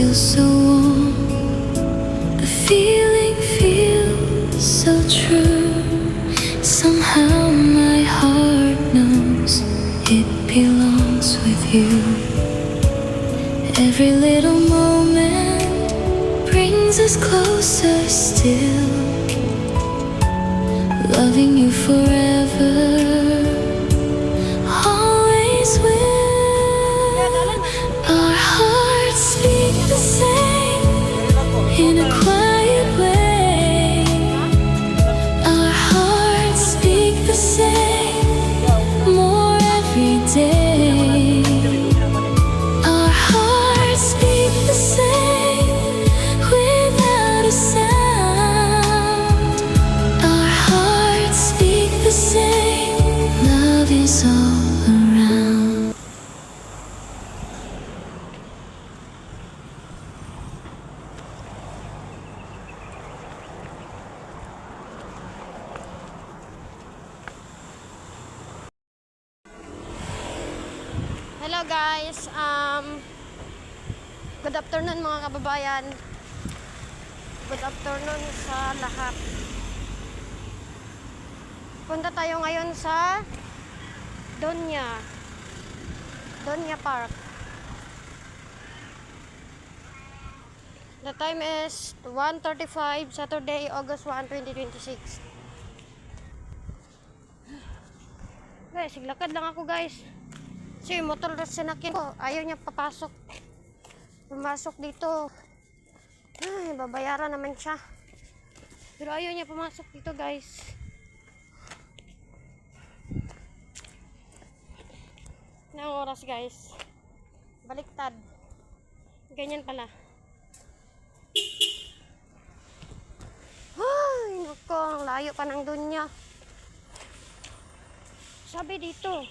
feel so warm. The feeling feels so true. Somehow my heart knows it belongs with you. Every little moment brings us closer still. Loving you forever, always will. Our hearts speak the same in a quiet way. Our hearts speak the same more every day. Our hearts speak the same without a sound. Our hearts speak the same. Love is all around. Hello guys, good afternoon mga kababayan. Good afternoon sa lahat. Punta tayo ngayon sa Doña Park. The time is 1:35, Saturday, August 1, 2026. Guys, siglakad lang ako guys. Kasi yung motor na sinakyan ko, ayaw niya papasok. Pumasok dito. Ay, babayaran naman siya. Pero ayaw niya pumasok dito guys. Anong oras guys? Baliktad. Ganyan pala. Ay, naku, ang layo pa ng Doña. Sabi dito.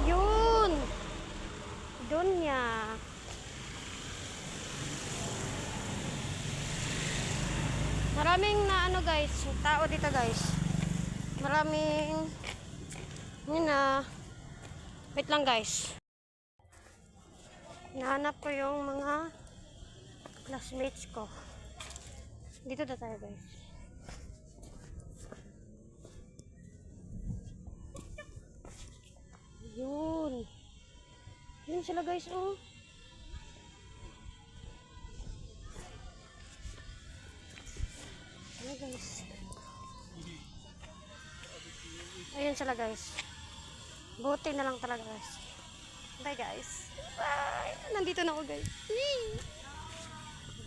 Yun. Doña. Maraming na ano guys, tao dito guys. Maraming yun na. Wait lang guys. Nahanap ko yung mga classmates ko. Dito na tayo guys. Yun. Yun sila guys oh. Ayan guys. Ayan sila guys. Buti na lang talaga guys. Bye guys. Bye. Nandito na ako guys.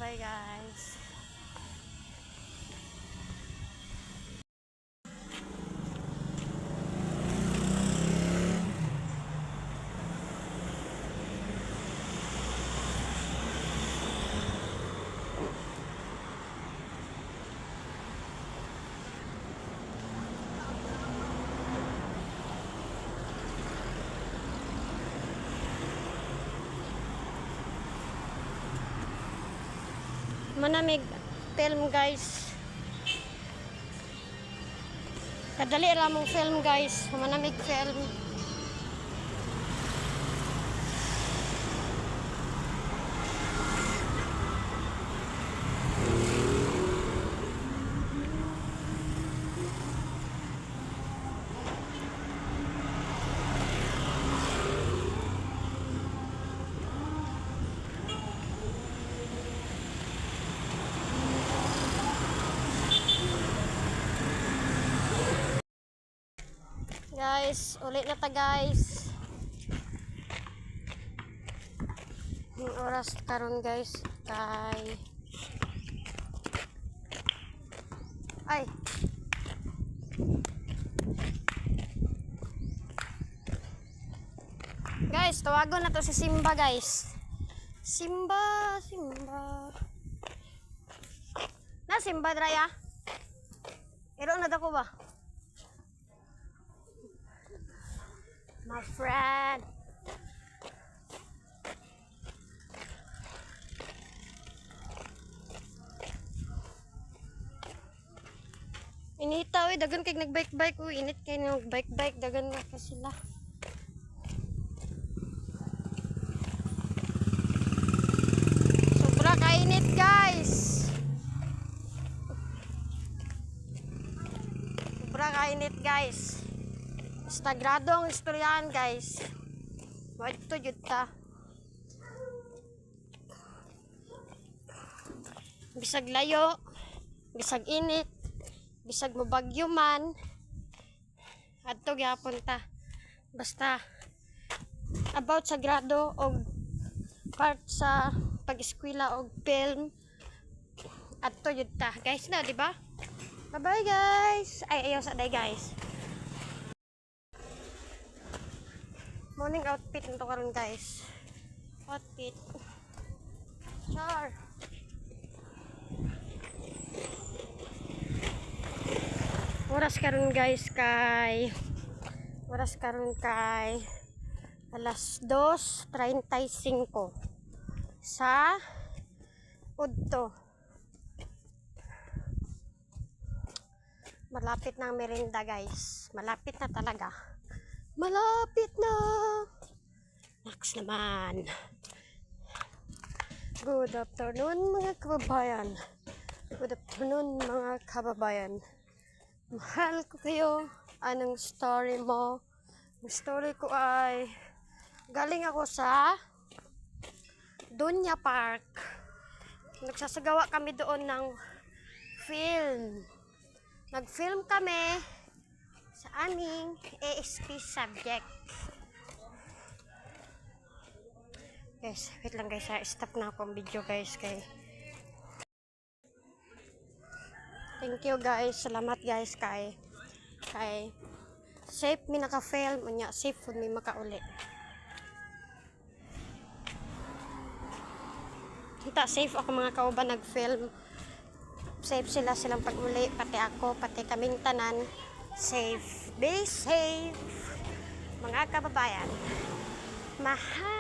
Bye guys. Manamig film guys. Kadali ra mong film guys. Manamig film. Guys, ulit na ta guys. Yung oras karon guys kay guys, tawagon na to si Simba guys. Simba. Na Simba draya. Iro na dako ba? My friend. Inita, uy, dagan kay nagbike-bike, uy, init kay nagbike-bike, dagan na ka sila. Sobra kainit, guys. Sobra kainit, guys. Sagrado ang istoryahan, guys. Ito, yun ta. Bisag layo, bisag init, bisag mabagyo man, adto gyapon ta. Basta about sa grado o part sa pag-eskwela o film, adto yun ta. Guys na, di ba? Bye-bye, guys. Ay, ayaw sa day, guys. Morning outfit nito karon, guys. Outfit. Char. Oras karon guys kay alas 2:35 sa Udto. Malapit na ang merienda, guys. Malapit na talaga. Malapit na. Next naman. Good afternoon mga kababayan. Good afternoon mga kababayan. Mahal ko kayo. Anong story mo? Ang story ko ay galing ako sa Dunya Park. Nagsasagawa kami doon ng film. Nag-film kami sa aming ASP subject. Guys, wait lang guys. Stop na akong video guys. Thank you guys. Salamat guys kay safe mi naka-film unya safe food mi makauli. Kita safe ako mga kauban nag-film. Safe silang pag-uli, pati ako, pati kaming tanan. Safe. Be safe. Mga kababayan. Mahal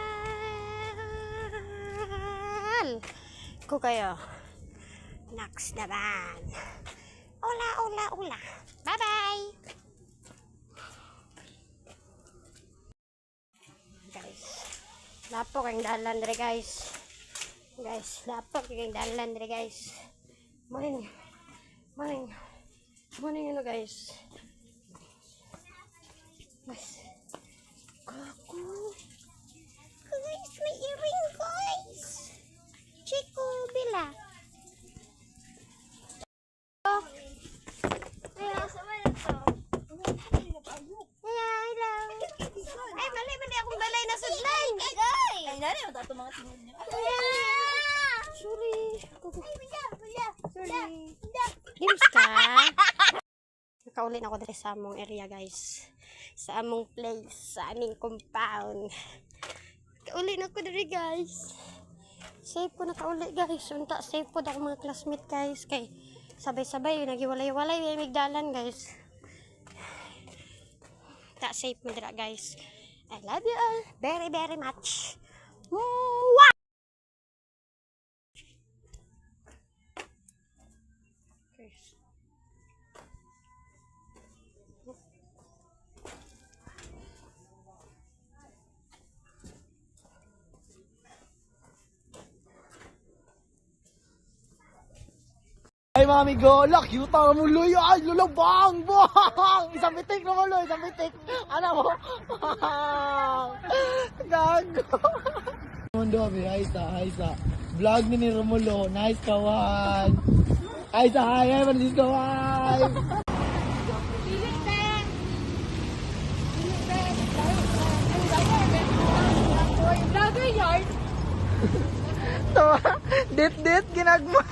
ko kayo. Next naman. Ula. Bye-bye. Guys. Lapo kayong dalan dere guys. Lapo kayong dalan dere guys. Morning ano guys. Kaku. Guys, may earring guys. Chico, Bila. Ay, mali akong balay na sudlan. Ay, nari, matato mga tingin niya. Sorry. Games ka? Nakauli na ako dali sa among area guys. Sa among place, sa aming compound. Nakauli na ako dali guys. Safe po nakauli guys. Unta safe po ako mga classmate guys. Kay sabay-sabay nagiwalay-walay may migdalan guys. Ta safe mo dira guys. I love you all very very much. Mwah! Ay mami golak, yuta mo luyo, ay lulubang, bang! Isang bitik naman lo, isang bitik. Ano mo? Gago. Mundo abi, ay sa. Vlog ni Romulo, nice kawan. Ay sa hi, Francisco, hi. Vlogger yard. Dit ginagmay.